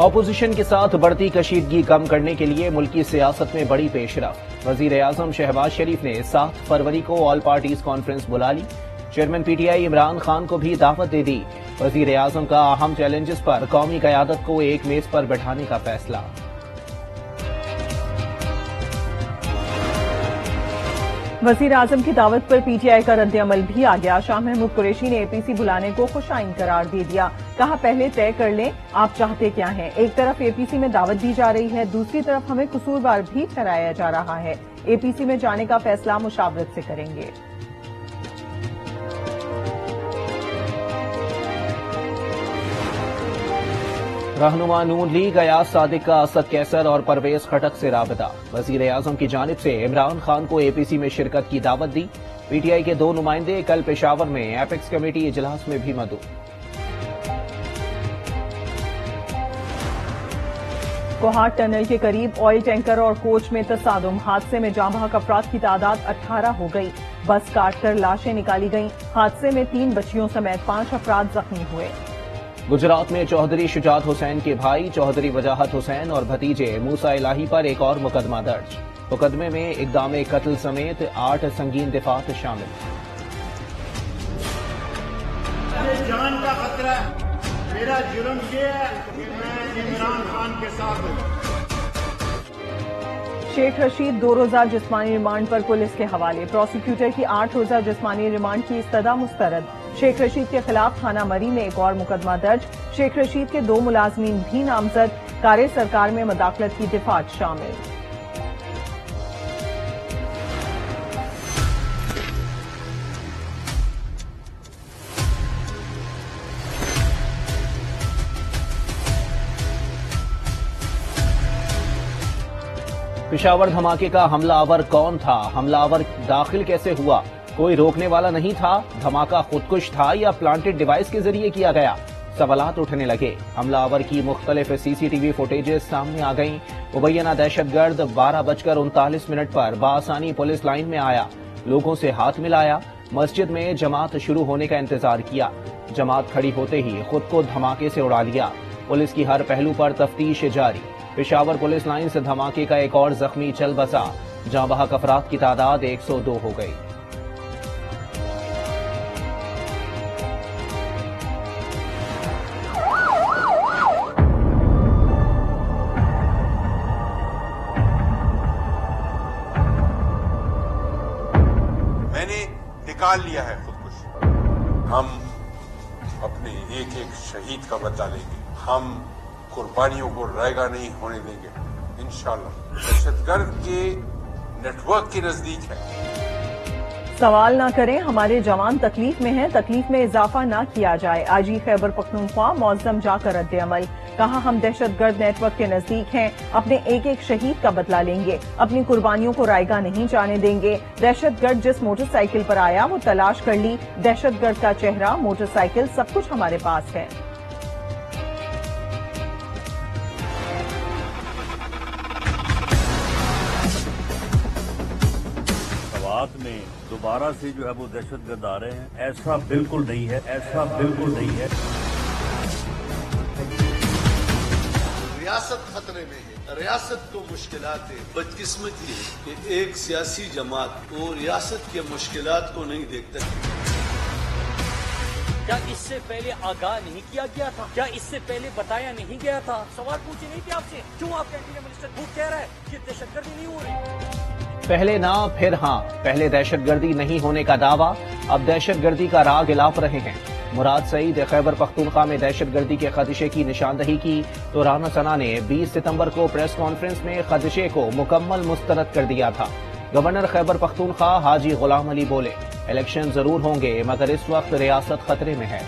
Opposition کے ساتھ بڑھتی کشیدگی کم کرنے کے لیے ملکی سیاست میں بڑی پیش رفت۔ وزیر اعظم شہباز شریف نے 7 فروری کو آل پارٹیز کانفرنس بلا لی۔ Chairman P T I Imran Khan کو بھی دعوت دے دی۔ وزیر اعظم کا اہم چیلنجز پر قومی قیادت کو ایک میز پر بٹھانے کا فیصلہ۔ وزیر اعظم کی دعوت پر پی ٹی آئی کا رد عمل بھی آ گیا۔ شاہ محمود قریشی نے اے پی سی بلانے کو خوش آئند قرار دے دیا۔ کہا پہلے طے کر لیں آپ چاہتے کیا ہیں۔ ایک طرف اے پی سی میں دعوت دی جا رہی ہے، دوسری طرف ہمیں قصوروار بھی ٹھہرایا جا رہا ہے۔ اے پی سی میں جانے کا فیصلہ مشاورت سے کریں گے۔ رہنما نون لیگ ایاز صادق کا اسد کیسر اور پرویز خٹک سے رابطہ۔ وزیر اعظم کی جانب سے عمران خان کو اے پی سی میں شرکت کی دعوت دی۔ پی ٹی آئی کے 2 نمائندے کل پشاور میں ایپیکس کمیٹی اجلاس میں بھی مدعو۔ کوہاٹ ٹنل کے قریب آئل ٹینکر اور کوچ میں تصادم، حادثے میں جاں بحق افراد کی تعداد 18 ہو گئی۔ بس کاٹ کر لاشیں نکالی گئیں۔ حادثے میں 3 بچیوں سمیت 5 افراد زخمی ہوئے۔ گجرات میں چوہدری شجاعت حسین کے بھائی چوہدری وجاہت حسین اور بھتیجے موسیٰ الہی پر ایک اور مقدمہ درج۔ مقدمے میں اقدام قتل سمیت 8 سنگین دفعات شامل۔ جان کا خطرہ ہے، میرا جرم یہ ہے کہ میں عمران خان کے ساتھ ہوں۔ شیخ رشید 2 روزہ جسمانی ریمانڈ پر پولیس کے حوالے۔ پروسیکیوٹر کی 8 روزہ جسمانی ریمانڈ کی استدعا مسترد۔ شیخ رشید کے خلاف تھانہ مری میں ایک اور مقدمہ درج۔ شیخ رشید کے 2 ملازمین بھی نامزد۔ کار سرکار میں مداخلت کی دفعات شامل۔ پشاور دھماکے کا حملہ آور کون تھا؟ حملہ آور داخل کیسے ہوا؟ کوئی روکنے والا نہیں تھا؟ دھماکہ خودکش تھا یا پلانٹڈ ڈیوائس کے ذریعے کیا گیا؟ سوالات اٹھنے لگے۔ حملہ آور کی مختلف سی سی ٹی وی فوٹیجز سامنے آ گئیں۔ مبینہ دہشت گرد 12:39 پر بآسانی پولیس لائن میں آیا، لوگوں سے ہاتھ ملایا، مسجد میں جماعت شروع ہونے کا انتظار کیا۔ جماعت کھڑی ہوتے ہی خود کو دھماکے سے اڑا لیا۔ پولیس کی ہر پہلو پر تفتیش جاری۔ پشاور پولیس لائن سے دھماکے کا ایک اور زخمی چل بسا۔ جاں بحق افراد کی تعداد 102 ہو گئی۔ میں نے نکال لیا ہے خودکشی۔ ہم اپنے ایک ایک شہید کا بدلہ لیں گے۔ ہم قربانیوں کو رائیگاں نہیں ہونے دیں گے انشاءاللہ۔ دہشت گرد کے نیٹ ورک کے نزدیک ہے۔ سوال نہ کریں، ہمارے جوان تکلیف میں ہیں، تکلیف میں اضافہ نہ کیا جائے۔ آج خیبر پختونخوا معظم جا کر رد عمل۔ کہا ہم دہشت گرد نیٹ ورک کے نزدیک ہیں، اپنے ایک ایک شہید کا بدلہ لیں گے، اپنی قربانیوں کو رائیگاں نہیں جانے دیں گے۔ دہشت گرد جس موٹر سائیکل پر آیا وہ تلاش کر لی، دہشت گرد کا چہرہ، موٹر سائیکل، سب کچھ ہمارے پاس ہے۔ میں دوبارہ سے جو ہے وہ دہشت گرد آ رہے ہیں، ایسا بالکل نہیں ہے، ایسا بالکل نہیں ہے۔ ریاست خطرے میں ہے، ریاست کو مشکلات ہے۔ بدقسمتی ہے کہ ایک سیاسی جماعت وہ ریاست کے مشکلات کو نہیں دیکھتا۔ کیا اس سے پہلے آگاہ نہیں کیا گیا تھا؟ کیا اس سے پہلے بتایا نہیں گیا تھا؟ سوال پوچھے نہیں تھے آپ سے؟ کیوں آپ کا انٹیریئر منسٹر جھوٹ کہہ رہا ہے کہ دہشت گردی نہیں ہو رہی؟ پہلے نہ پھر ہاں، پہلے دہشت گردی نہیں ہونے کا دعویٰ، اب دہشت گردی کا راگ الاپ رہے ہیں۔ مراد سعید خیبر پختونخوا میں دہشت گردی کے خدشے کی نشاندہی کی تو رانا ثنا نے 20 ستمبر کو پریس کانفرنس میں خدشے کو مکمل مسترد کر دیا تھا۔ گورنر خیبر پختونخوا حاجی غلام علی بولے، الیکشن ضرور ہوں گے مگر اس وقت ریاست خطرے میں ہے۔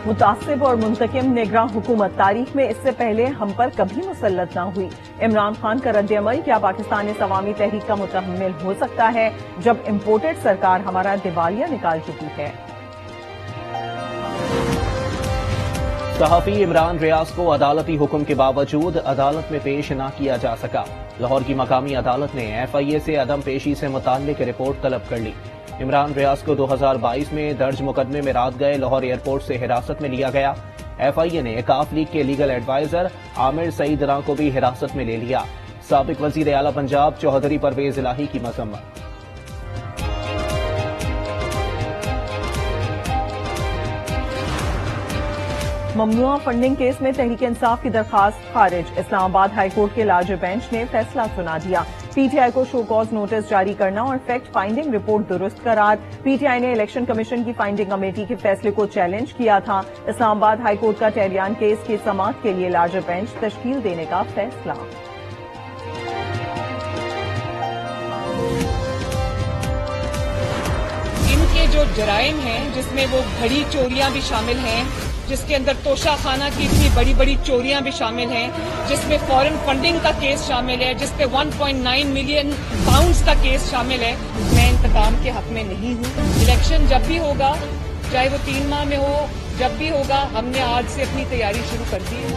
متعصب اور منتقم نگراں حکومت تاریخ میں اس سے پہلے ہم پر کبھی مسلط نہ ہوئی۔ عمران خان کا رد عمل، کیا پاکستان اس عوامی تحریک کا متحمل ہو سکتا ہے جب امپورٹڈ سرکار ہمارا دیوالیہ نکال چکی ہے؟ صحافی عمران ریاض کو عدالتی حکم کے باوجود عدالت میں پیش نہ کیا جا سکا۔ لاہور کی مقامی عدالت نے ایف آئی اے سے عدم پیشی سے متعلق رپورٹ طلب کر لی۔ عمران ریاض کو 2022 میں درج مقدمے میں رات گئے لاہور ایئرپورٹ سے حراست میں لیا گیا۔ FIA نے کاف لیگ کے لیگل ایڈوائزر عامر سعید راں کو بھی حراست میں لے لیا۔ سابق وزیر اعلیٰ پنجاب چوہدری پرویز الہی کی مذمت۔ ممنوعہ فنڈنگ کیس میں تحریک انصاف کی درخواست خارج۔ اسلام آباد ہائی کورٹ کے لارجر بینچ نے فیصلہ سنا دیا۔ PTI کو شو کاز نوٹس جاری کرنا اور فیکٹ فائنڈنگ رپورٹ درست قرار۔ PTI نے الیکشن کمیشن کی فائنڈنگ کمیٹی کے فیصلے کو چیلنج کیا تھا۔ اسلام آباد ہائی کورٹ کا ٹہریان کیس کی سماعت کے لیے لارجر بینچ تشکیل دینے کا فیصلہ۔ ان کے جو جرائم ہیں جس میں وہ گھڑی چوریاں بھی شامل ہیں، جس کے اندر توشہ خانہ کی اتنی بڑی بڑی چوریاں بھی شامل ہیں، جس میں فورن فنڈنگ کا کیس شامل ہے، جس پہ 1.9 ملین پاؤنڈز کا کیس شامل ہے، میں انتقام کے حق میں نہیں ہوں۔ الیکشن جب بھی ہوگا، چاہے وہ 3 ماہ میں ہو، جب بھی ہوگا، ہم نے آج سے اپنی تیاری شروع کر دی ہے۔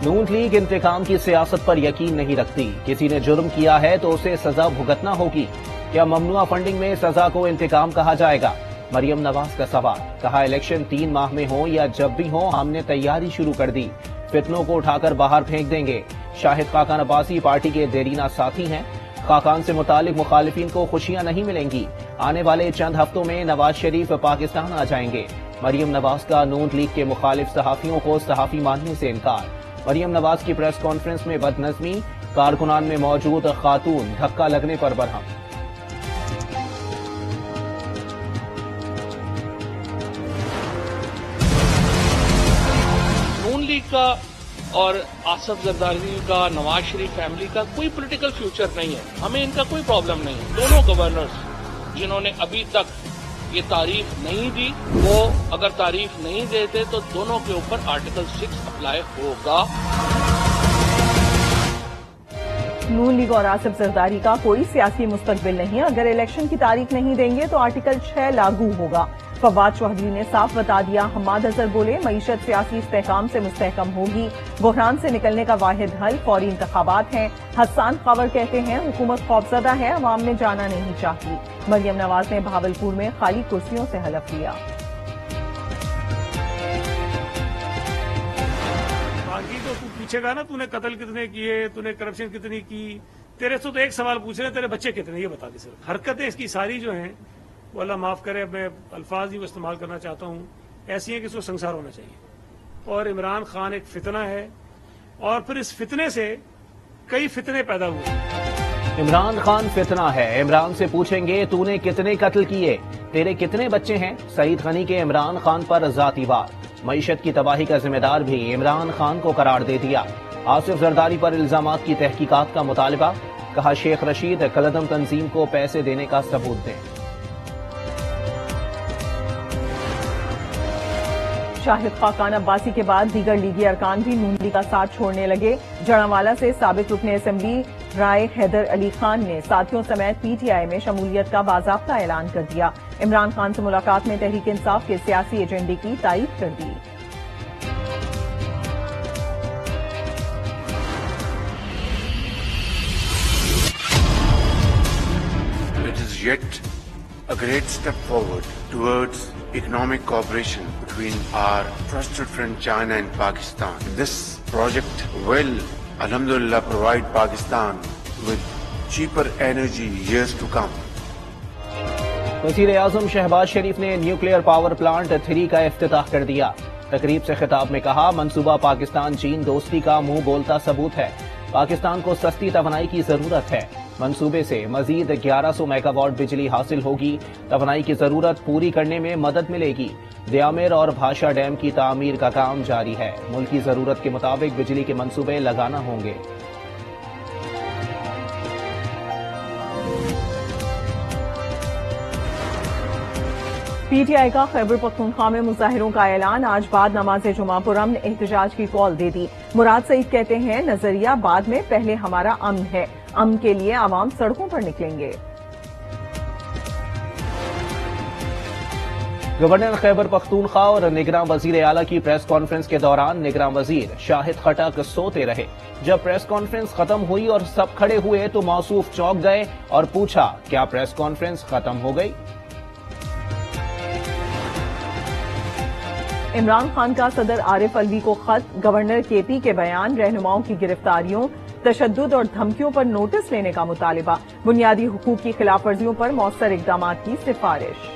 نون لیگ انتقام کی سیاست پر یقین نہیں رکھتی۔ کسی نے جرم کیا ہے تو اسے سزا بھگتنا ہوگی۔ کیا ممنوعہ فنڈنگ میں سزا کو انتقام کہا جائے گا؟ مریم نواز کا سوال۔ کہا الیکشن 3 ماہ میں ہوں یا جب بھی ہوں، ہم نے تیاری شروع کر دی، فتنوں کو اٹھا کر باہر پھینک دیں گے۔ شاہد خاقان عباسی پارٹی کے دیرینہ ساتھی ہیں۔ خاقان سے متعلق مخالفین کو خوشیاں نہیں ملیں گی۔ آنے والے چند ہفتوں میں نواز شریف پاکستان آ جائیں گے۔ مریم نواز کا نون لیگ کے مخالف صحافیوں کو صحافی ماننے سے انکار۔ مریم نواز کی پریس کانفرنس میں بد نظمی، کارکنان میں موجود خاتون دھکا لگنے پر برہم۔ کا اور آصف زرداری کا، نواز شریف فیملی کا کوئی پولیٹیکل فیوچر نہیں ہے، ہمیں ان کا کوئی پرابلم نہیں ہے۔ دونوں گورنرز جنہوں نے ابھی تک یہ تعریف نہیں دی، وہ اگر تعریف نہیں دیتے تو دونوں کے اوپر آرٹیکل 6 اپلائی ہوگا۔ نون لیگ اور آصف زرداری کا کوئی سیاسی مستقبل نہیں۔ اگر الیکشن کی تاریخ نہیں دیں گے تو آرٹیکل 6 لاگو ہوگا۔ فواد چوہدری نے صاف بتا دیا۔ حماد اظہر بولے معیشت سیاسی استحکام سے مستحکم ہوگی، بحران سے نکلنے کا واحد حل فوری انتخابات ہیں۔ حسان خاور کہتے ہیں حکومت خوفزدہ ہے، عوام میں جانا نہیں چاہتی۔ مریم نواز نے بہاولپور میں خالی کرسیوں سے حلف لیا۔ باقی تو پیچھے گا نا، تو نے قتل کتنے کیے، تو نے کرپشن کتنی کی، تیرے سے تو ایک سوال پوچھ رہے ہیں، تیرے بچے کتنے، یہ بتا دے صرف۔ حرکتیں اس کی ساری جو ہیں وہ اللہ معاف کرے، میں الفاظ ہی وہ استعمال کرنا چاہتا ہوں، ایسی ہیں کہ اس کو سنسار ہونا چاہیے۔ اور عمران خان ایک فتنہ ہے، اور پھر اس فتنے سے کئی فتنے پیدا ہوئے۔ عمران خان فتنہ ہے۔ عمران سے پوچھیں گے تو نے کتنے قتل کیے، تیرے کتنے بچے ہیں؟ سعید غنی کے عمران خان پر ذاتی وار۔ معیشت کی تباہی کا ذمہ دار بھی عمران خان کو قرار دے دیا۔ آصف زرداری پر الزامات کی تحقیقات کا مطالبہ۔ کہا شیخ رشید کلدم تنظیم کو پیسے دینے کا ثبوت دیں۔ شاہد خاقان عباسی کے بعد دیگر لیگی ارکان بھی نون لیگ کا ساتھ چھوڑنے لگے۔ جڑانوالا سے سابق رکن اسمبلی رائے حیدر علی خان نے ساتھیوں سمیت PTI میں شمولیت کا باضابطہ اعلان کر دیا۔ عمران خان سے ملاقات میں تحریک انصاف کے سیاسی ایجنڈے کی تائید کر دی۔ It is yet a great step forward towards economic cooperation between our trusted friend China and Pakistan. This project will, alhamdulillah, provide Pakistan with cheaper energy years to come. وزیر اعظم شہباز شریف نے نیوکلیئر پاور پلانٹ 3 کا افتتاح کر دیا۔ تقریب سے خطاب میں کہا منصوبہ پاکستان چین دوستی کا منہ بولتا ثبوت ہے۔ پاکستان کو سستی توانائی کی ضرورت ہے۔ منصوبے سے مزید 1100 میگا واٹ بجلی حاصل ہوگی۔ توانائی کی ضرورت پوری کرنے میں مدد ملے گی۔ دیامر اور بھاشا ڈیم کی تعمیر کا کام جاری ہے۔ ملکی ضرورت کے مطابق بجلی کے منصوبے لگانا ہوں گے۔ PTI کا خیبر پختونخوا میں مظاہروں کا اعلان۔ آج بعد نماز جمعہ پرامن احتجاج کی کال دے دی۔ مراد سعید کہتے ہیں نظریہ بعد میں، پہلے ہمارا امن ہے، امن کے لیے عوام سڑکوں پر نکلیں گے۔ گورنر خیبر پختونخوا اور نگراں وزیر اعلیٰ کی پریس کانفرنس کے دوران نگراں وزیر شاہد خٹک سوتے رہے۔ جب پریس کانفرنس ختم ہوئی اور سب کھڑے ہوئے تو موصوف چونک گئے اور پوچھا کیا پریس کانفرنس ختم ہو گئی؟ عمران خان کا صدر عارف الوی کو خط، گورنر کے پی کے بیان، رہنماؤں کی گرفتاریوں، تشدد اور دھمکیوں پر نوٹس لینے کا مطالبہ، بنیادی حقوق کی خلاف ورزیوں پر مؤثر اقدامات کی سفارش۔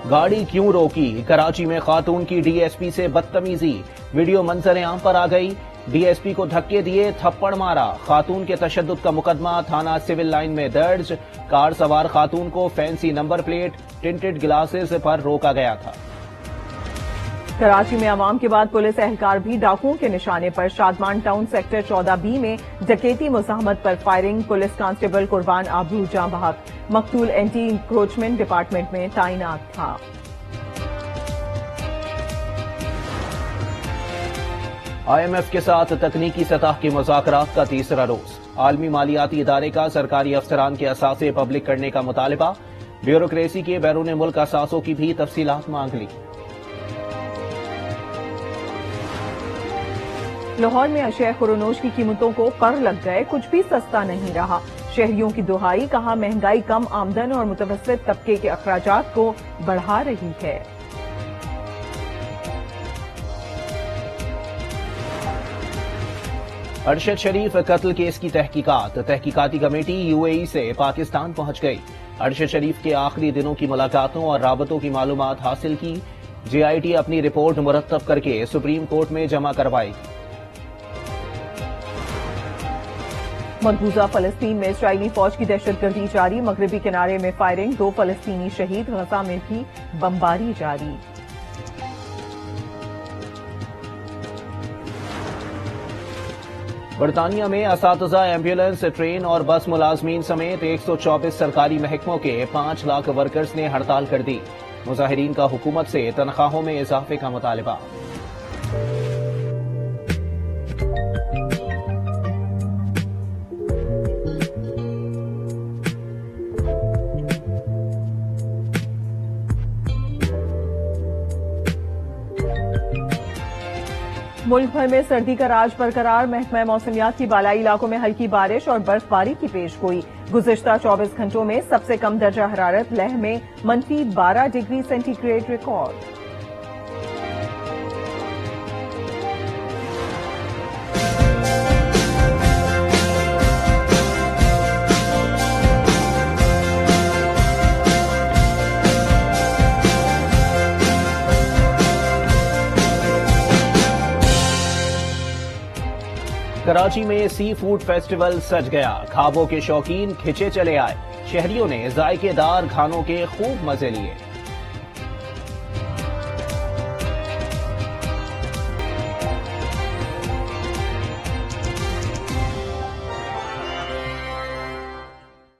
گاڑی کیوں روکی؟ کراچی میں خاتون کی ڈی ایس پی سے بدتمیزی، ویڈیو منظر عام پر آ گئی، ڈی ایس پی کو دھکے دیے، تھپڑ مارا، خاتون کے تشدد کا مقدمہ تھانہ سول لائن میں درج، کار سوار خاتون کو فینسی نمبر پلیٹ، ٹنٹڈ گلاسز پر روکا گیا تھا۔ کراچی میں عوام کے بعد پولیس اہلکار بھی ڈاکوؤں کے نشانے پر، شادمان ٹاؤن سیکٹر 14B میں ڈکیتی مزاحمت پر فائرنگ، پولیس کانسٹیبل قربان آبرو جاں بحق، مقتول اینٹی انکروچمنٹ ڈپارٹمنٹ میں تعینات تھا۔ آئی ایم ایف کے ساتھ تکنیکی سطح کے مذاکرات کا تیسرا روز، عالمی مالیاتی ادارے کا سرکاری افسران کے اثاثے پبلک کرنے کا مطالبہ، بیوروکریسی کے بیرون ملک اثاثوں کی بھی تفصیلات مانگ لی۔ لاہور میں اشیاء خورونوش کی قیمتوں کو پر لگ گئے، کچھ بھی سستا نہیں رہا، شہریوں کی دہائی، کہا مہنگائی کم آمدن اور متوسط طبقے کے اخراجات کو بڑھا رہی ہے۔ ارشد شریف قتل کیس کی تحقیقاتی کمیٹی یو اے ای سے پاکستان پہنچ گئی، ارشد شریف کے آخری دنوں کی ملاقاتوں اور رابطوں کی معلومات حاصل کی، جے آئی ٹی اپنی رپورٹ مرتب کر کے سپریم کورٹ میں جمع کروائے گی۔ مقبوضہ فلسطین میں اسرائیلی فوج کی دہشت گردی جاری، مغربی کنارے میں فائرنگ، 2 فلسطینی شہید، غزہ میں بھی بمباری جاری۔ برطانیہ میں اساتذہ، ایمبولینس، ٹرین اور بس ملازمین سمیت 124 سرکاری محکموں کے 5 لاکھ ورکرز نے ہڑتال کر دی، مظاہرین کا حکومت سے تنخواہوں میں اضافے کا مطالبہ۔ ملک بھر میں سردی کا راج برقرار، محکمہ موسمیات کی بالائی علاقوں میں ہلکی بارش اور برف باری کی پیش گوئی، گزشتہ 24 گھنٹوں میں سب سے کم درجہ حرارت لیہ میں -12 degree centigrade record. Karachi میں سی فوڈ فیسٹیول سج گیا، کھابوں کے شوقین کھچے چلے آئے، شہریوں نے ذائقے دار کھانوں کے خوب مزے لیے۔